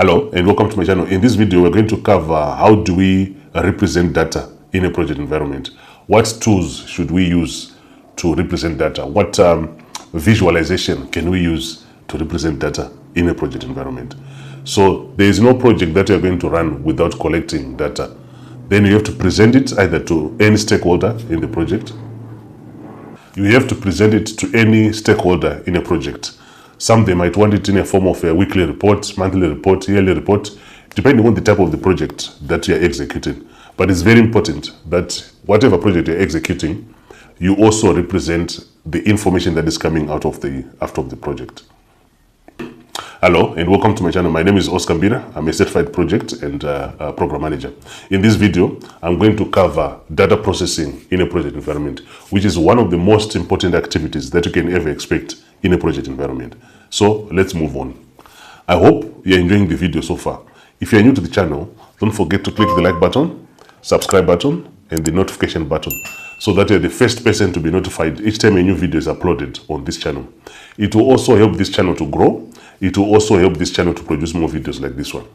Hello and welcome to my channel. In this video, we're going to cover how do we represent data in a project environment. What tools should we use to represent data? What visualization can we use to represent data in a project environment? So there is no project that you're going to run without collecting data. Then you have to present it either to any stakeholder in the project. You have to present it to any stakeholder in a project. Some they might want it in a form of a weekly report, monthly report, yearly report, depending on the type of the project that you're executing. But it's very important that whatever project you're executing, you also represent the information that is coming out of the project. Hello and welcome to my channel. My name is Oscar Mbira. I'm a certified project and program manager. In this video, I'm going to cover data processing in a project environment, which is one of the most important activities that you can ever expect in a project environment. So let's move on. I hope you're enjoying the video so far. If you're new to the channel, don't forget to click the like button, subscribe button, and the notification button so that you're the first person to be notified each time a new video is uploaded on this channel. It will also help this channel to grow. It will also help this channel to produce more videos like this one.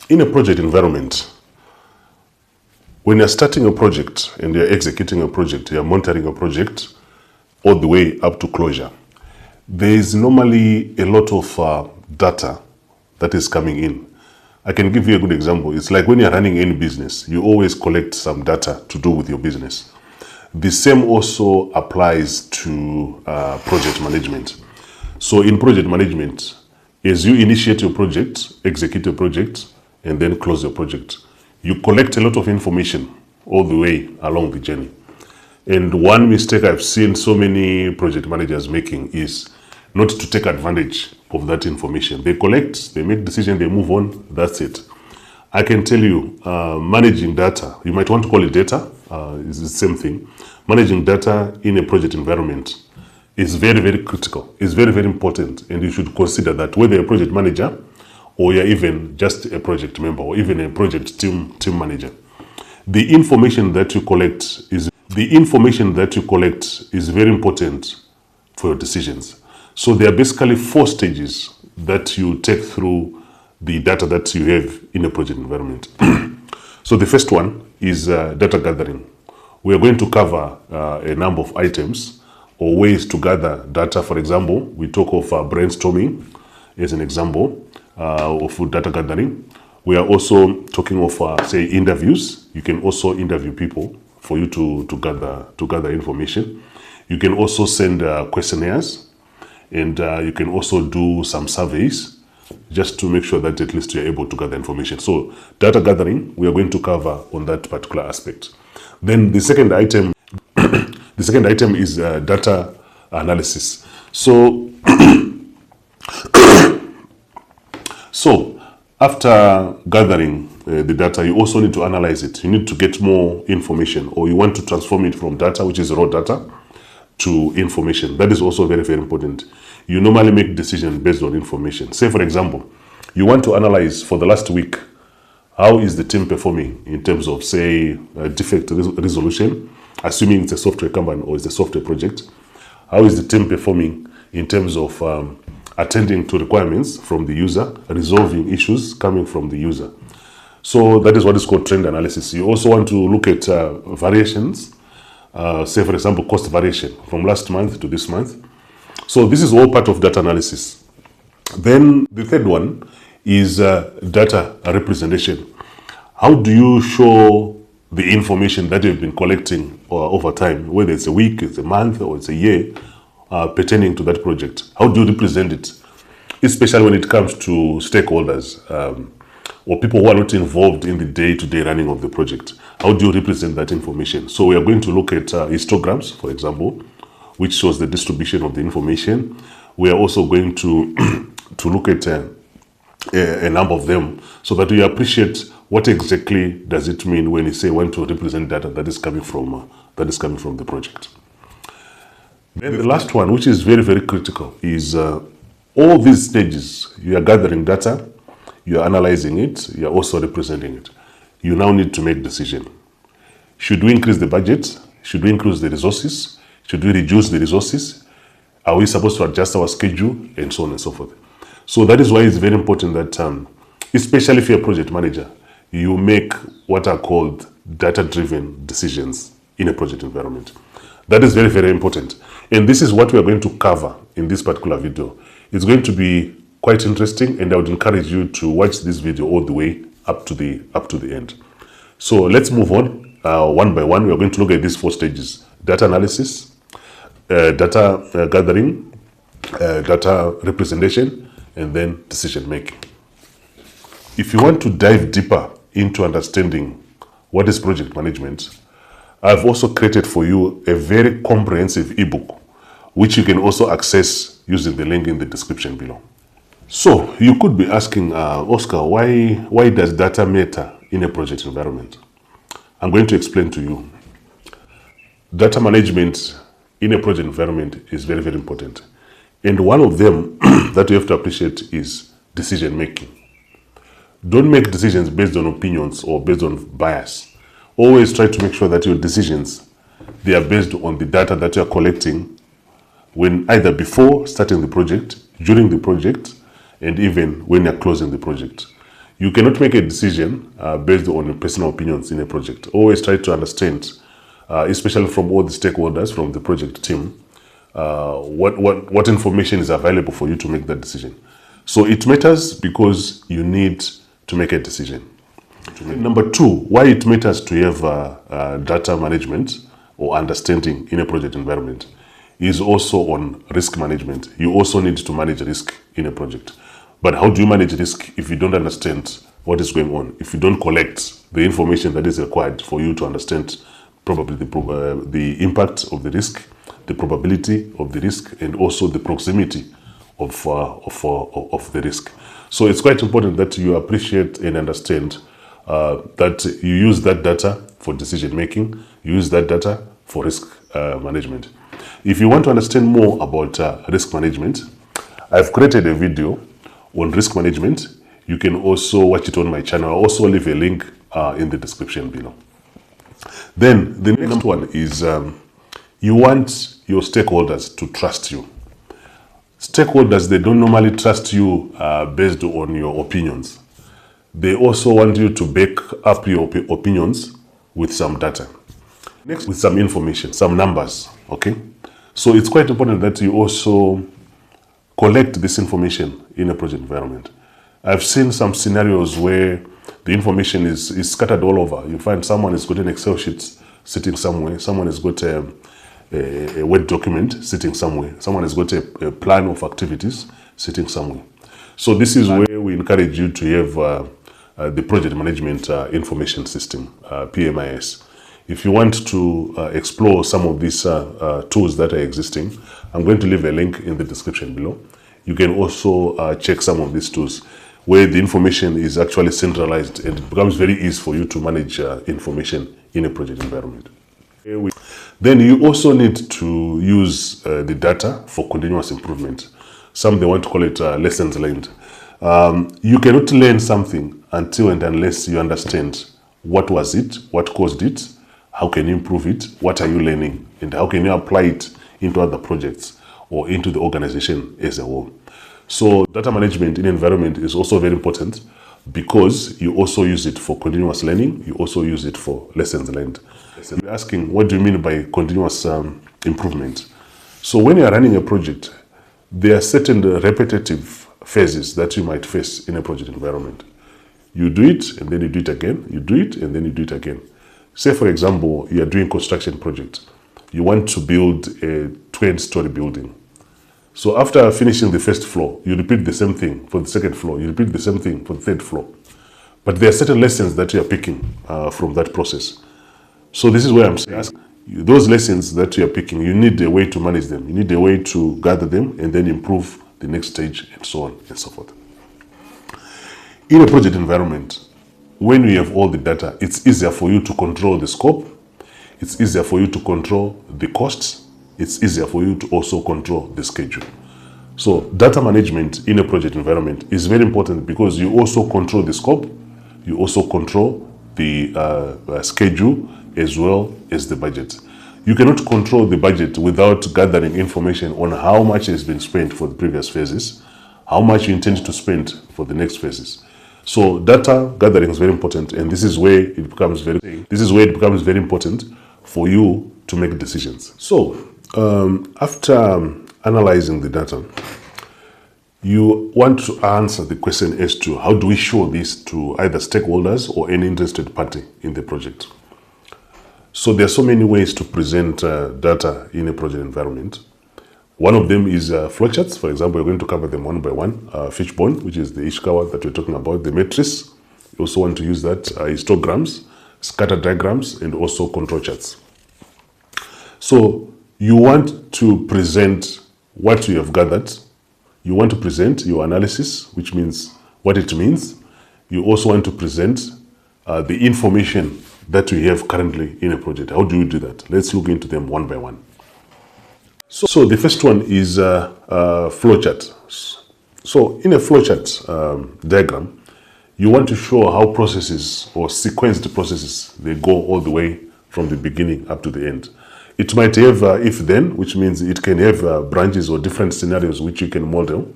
In a project environment, when you're starting a project and you're executing a project, you're monitoring a project all the way up to closure, there is normally a lot of data that is coming in. I can give you a good example. It's like when you're running any business, you always collect some data to do with your business. The same also applies to project management. So in project management, as you initiate your project, execute a project, and then close your project, you collect a lot of information all the way along the journey. And one mistake I've seen so many project managers making is not to take advantage of that information. They collect, they make decisions, they move on, that's it. I can tell you, managing data, you might want to call it data, it's the same thing. Managing data in a project environment is very, very critical. It's very, very important, and you should consider that whether you're a project manager or you're even just a project member or even a project team manager. The information that you collect is very important for your decisions. So there are basically 4 stages that you take through the data that you have in a project environment. So the first one is data gathering. We are going to cover a number of items or ways to gather data. For example, we talk of brainstorming as an example of data gathering. We are also talking of, say, interviews. You can also interview people for you to gather information. You can also send questionnaires, and you can also do some surveys just to make sure that at least you're able to gather information. So data gathering, we are going to cover on that particular aspect. Then the second item is data analysis. So, after gathering the data, you also need to analyze it. You need to get more information, or you want to transform it from data, which is raw data, to information. That is also very, very important. You normally make decisions based on information. Say, for example, you want to analyze for the last week, how is the team performing in terms of, say, defect resolution, assuming it's a software Kanban or it's a software project. How is the team performing in terms of attending to requirements from the user, resolving issues coming from the user? So that is what is called trend analysis. You also want to look at variations, say, for example, cost variation from last month to this month. So this is all part of data analysis. Then the third one is data representation. How do you show the information that you've been collecting over time, whether it's a week, it's a month, or it's a year, pertaining to that project? How do you represent it? Especially when it comes to stakeholders or people who are not involved in the day-to-day running of the project. How do you represent that information? So we are going to look at histograms, for example, which shows the distribution of the information. We are also going to look at a number of them so that we appreciate what exactly does it mean when you say want to represent data that is coming from the project. Then the last one, which is very, very critical, is all these stages. You are gathering data, you are analyzing it, you are also representing it. You now need to make decision. Should we increase the budget? Should we increase the resources? Should we reduce the resources? Are we supposed to adjust our schedule? And so on and so forth. So that is why it's very important that especially if you're a project manager, you make what are called data-driven decisions in a project environment. That is very, very important. And this is what we are going to cover in this particular video. It's going to be quite interesting, and I would encourage you to watch this video all the way up to the end. So let's move on one by one. We are going to look at these 4 stages: data analysis, data gathering, data representation, and then decision making. If you want to dive deeper into understanding what is project management, I've also created for you a very comprehensive ebook, which you can also access using the link in the description below. So you could be asking, Oscar, why does data matter in a project environment? I'm going to explain to you. Data management in a project environment is very, very important. And one of them that you have to appreciate is decision making. Don't make decisions based on opinions or based on bias. Always try to make sure that your decisions, they are based on the data that you are collecting when either before starting the project, during the project, and even when you're closing the project. You cannot make a decision based on your personal opinions in a project. Always try to understand, especially from all the stakeholders from the project team, what information is available for you to make that decision. So it matters because you need to make a decision. Number 2, why it matters to have data management or understanding in a project environment is also on risk management. You also need to manage risk in a project. But how do you manage risk if you don't understand what is going on? If you don't collect the information that is required for you to understand probably the impact of the risk, the probability of the risk, and also the proximity of the risk. So it's quite important that you appreciate and understand that you use that data for decision making, you use that data for risk management. If you want to understand more about risk management, I've created a video on risk management. You can also watch it on my channel. I'll also leave a link in the description below. Then the next one is you want your stakeholders to trust you. Stakeholders, they don't normally trust you based on your opinions. They also want you to back up your opinions with some data. Next, with some information, some numbers, okay? So it's quite important that you also collect this information in a project environment. I've seen some scenarios where the information is scattered all over. You find someone has got an Excel sheet sitting somewhere, someone has got a Word document sitting somewhere, someone has got a plan of activities sitting somewhere. So this is where we encourage you to have the project management information system, PMIS. If you want to explore some of these tools that are existing, I'm going to leave a link in the description below. You can also check some of these tools where the information is actually centralized, and it becomes very easy for you to manage information in a project environment. Then you also need to use the data for continuous improvement. Some they want to call it lessons learned. You cannot learn something until and unless you understand what was it, what caused it, how can you improve it, what are you learning, and how can you apply it into other projects or into the organization as a whole. So data management in environment is also very important because you also use it for continuous learning, you also use it for lessons learned. You're asking, what do you mean by continuous improvement? So when you are running a project, there are certain repetitive phases that you might face in a project environment. You do it and then you do it again, you do it and then you do it again. Say for example, you are doing construction project. You want to build a 20-story building. So after finishing the first floor, you repeat the same thing for the second floor, you repeat the same thing for the third floor. But there are certain lessons that you are picking from that process. So this is where I'm saying, those lessons that you are picking, you need a way to manage them. You need a way to gather them and then improve the next stage and so on and so forth. In a project environment, when you have all the data, it's easier for you to control the scope. It's easier for you to control the costs. It's easier for you to also control the schedule. So data management in a project environment is very important because you also control the scope. You also control the schedule as well as the budget. You cannot control the budget without gathering information on how much has been spent for the previous phases, how much you intend to spend for the next phases. So data gathering is very important, and this is where it becomes very important for you to make decisions. So after analyzing the data, you want to answer the question as to how do we show this to either stakeholders or any interested party in the project. So there are so many ways to present data in a project environment. One of them is flowcharts. For example, we're going to cover them one by one. Fishbone, which is the Ishikawa that we're talking about, the Matrice. You also want to use that, histograms, scatter diagrams, and also control charts. So you want to present what you have gathered. You want to present your analysis, which means what it means. You also want to present the information that we have currently in a project. How do you do that? Let's look into them one by one. So the first one is flowchart. So in a flowchart diagram, you want to show how processes or sequenced processes, they go all the way from the beginning up to the end. It might have if-then, which means it can have branches or different scenarios which you can model.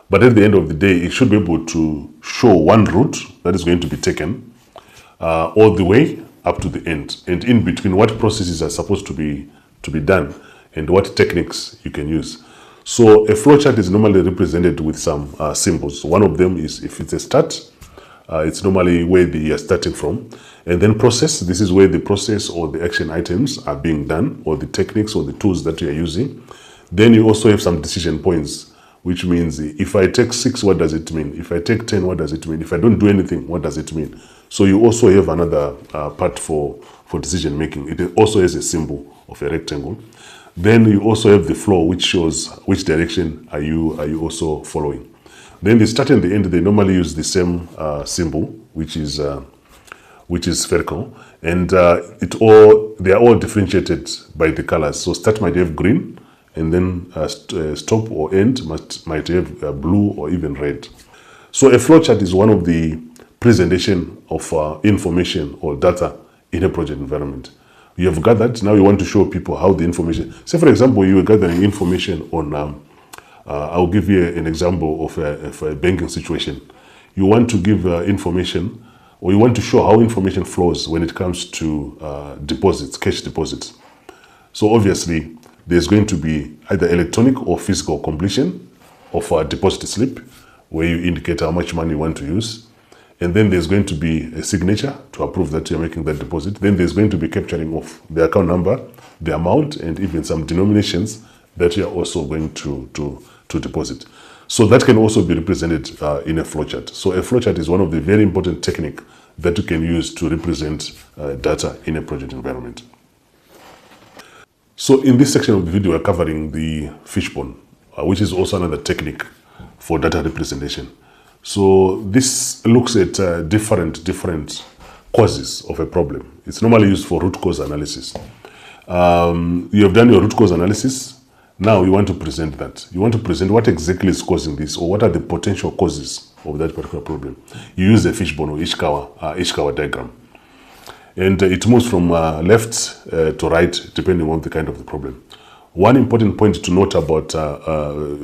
But at the end of the day, it should be able to show one route that is going to be taken all the way up to the end. And in between, what processes are supposed to be done and what techniques you can use. So a flowchart is normally represented with some symbols. One of them is, if it's a start, it's normally where you're starting from. And then process, this is where the process or the action items are being done, or the techniques or the tools that you're using. Then you also have some decision points, which means if I take 6, what does it mean? If I take 10, what does it mean? If I don't do anything, what does it mean? So you also have another part for decision making. It also has a symbol of a rectangle. Then you also have the flow, which shows which direction are you also following. Then the start and the end, they normally use the same symbol, which is spherical, and they are all differentiated by the colors. So start might have green, and then stop or end might have blue or even red. So a flowchart is one of the presentation of information or data in a project environment. You have gathered, now you want to show people how the information, say for example, you are gathering information on, I'll give you an example of a banking situation. You want to give information, or you want to show how information flows when it comes to deposits, cash deposits. So obviously, there's going to be either electronic or physical completion of a deposit slip, where you indicate how much money you want to use. And then there's going to be a signature to approve that you're making that deposit. Then there's going to be capturing of the account number, the amount, and even some denominations that you're also going to deposit. So that can also be represented in a flowchart. So a flowchart is one of the very important techniques that you can use to represent data in a project environment. So in this section of the video, we're covering the fishbone, which is also another technique for data representation. So this looks at different causes of a problem. It's normally used for root cause analysis. You have done your root cause analysis. Now you want to present that. You want to present what exactly is causing this, or what are the potential causes of that particular problem. You use the fishbone or Ishikawa diagram. And it moves from left to right, depending on the kind of the problem. One important point to note about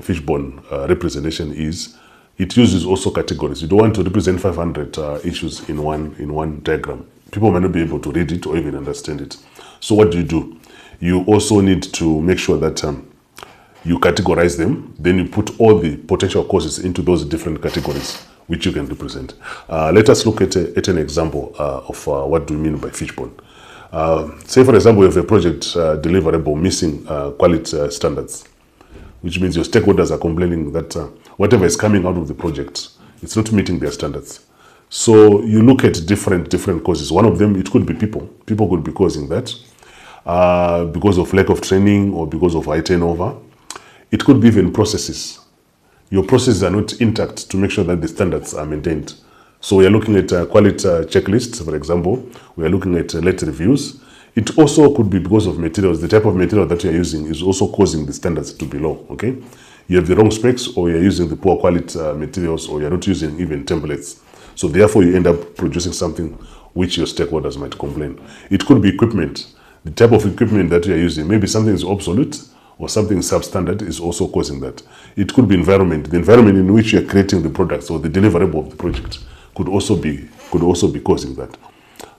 fishbone representation is it uses also categories. You don't want to represent 500 issues in one diagram. People might not be able to read it or even understand it. So what do? You also need to make sure that you categorize them. Then you put all the potential causes into those different categories, which you can represent. Let us look at an example of what do we mean by fishbone. Say, for example, you have a project deliverable missing quality standards, which means your stakeholders are complaining that whatever is coming out of the project, it's not meeting their standards. So you look at different causes. One of them, it could be people. People could be causing that because of lack of training or because of high turnover. It could be even processes. Your processes are not intact to make sure that the standards are maintained. So we are looking at quality checklists, for example. We are looking at late reviews. It also could be because of materials. The type of material that you are using is also causing the standards to be low, okay? You have the wrong specs, or you're using the poor quality materials, or you're not using even templates. So therefore you end up producing something which your stakeholders might complain. It could be equipment. The type of equipment that you're using, maybe something is obsolete or something substandard, is also causing that. It could be environment, the environment in which you're creating the products or the deliverable of the project. could also be causing that.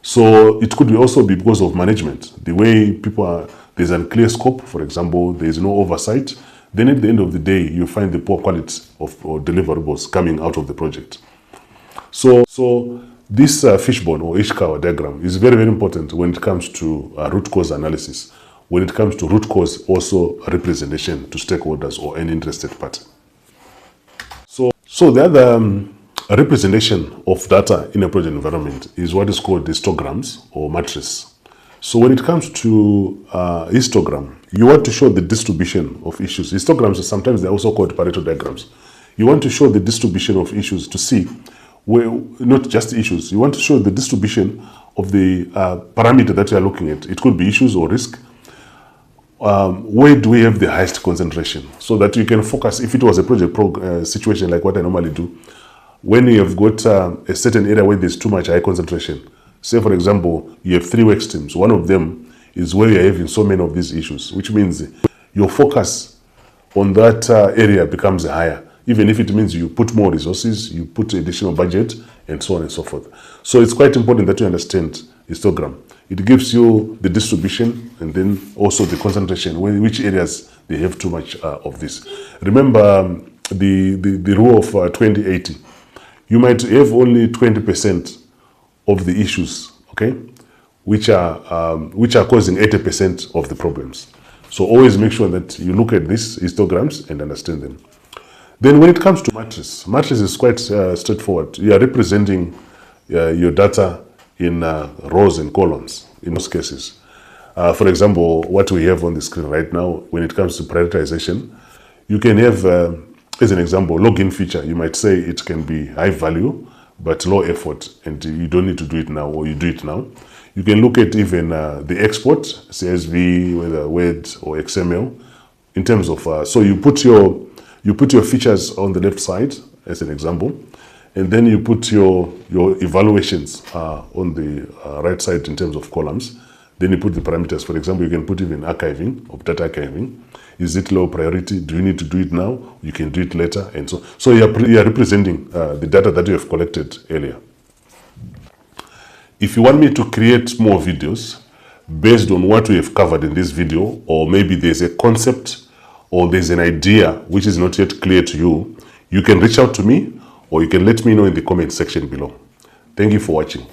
So it could also be because of management, the way people are. There's an unclear scope, for example. There is no oversight. Then at the end of the day, you find the poor quality of deliverables coming out of the project. So this Fishbone or Ishikawa diagram is very, very important when it comes to root cause analysis, when it comes to root cause also representation to stakeholders or any interested party. So the other representation of data in a project environment is what is called histograms or matrice. So when it comes to histogram, you want to show the distribution of issues. Histograms, sometimes they're also called Pareto diagrams. You want to show the distribution of issues to see where, not just issues, you want to show the distribution of the parameter that you are looking at. It could be issues or risk. Where do we have the highest concentration? So that you can focus, if it was a project situation like what I normally do, when you have got a certain area where there's too much high concentration, say for example, you have 3 work streams. One of them is where you're having so many of these issues, which means your focus on that area becomes higher. Even if it means you put more resources, you put additional budget, and so on and so forth. So it's quite important that you understand histogram. It gives you the distribution and then also the concentration, which areas they have too much of this. Remember the rule of 2080. You might have only 20% of the issues, okay, which are causing 80% of the problems. So always make sure that you look at these histograms and understand them. Then when it comes to matrice, matrice is quite straightforward. You are representing your data in rows and columns in most cases. For example, what we have on the screen right now, when it comes to prioritization, you can have, as an example, login feature. You might say it can be high value, but low effort, and you don't need to do it now, or you do it now. You can look at even the export, CSV, whether Word or XML, in terms of, so you put your features on the left side, as an example, and then you put your evaluations on the right side in terms of columns. Then you put the parameters. For example, you can put even archiving, of data archiving. Is it low priority? Do you need to do it now? You can do it later, and so. So you are representing the data that you have collected earlier. If you want me to create more videos based on what we have covered in this video, or maybe there's a concept or there's an idea which is not yet clear to you, you can reach out to me or you can let me know in the comment section below. Thank you for watching.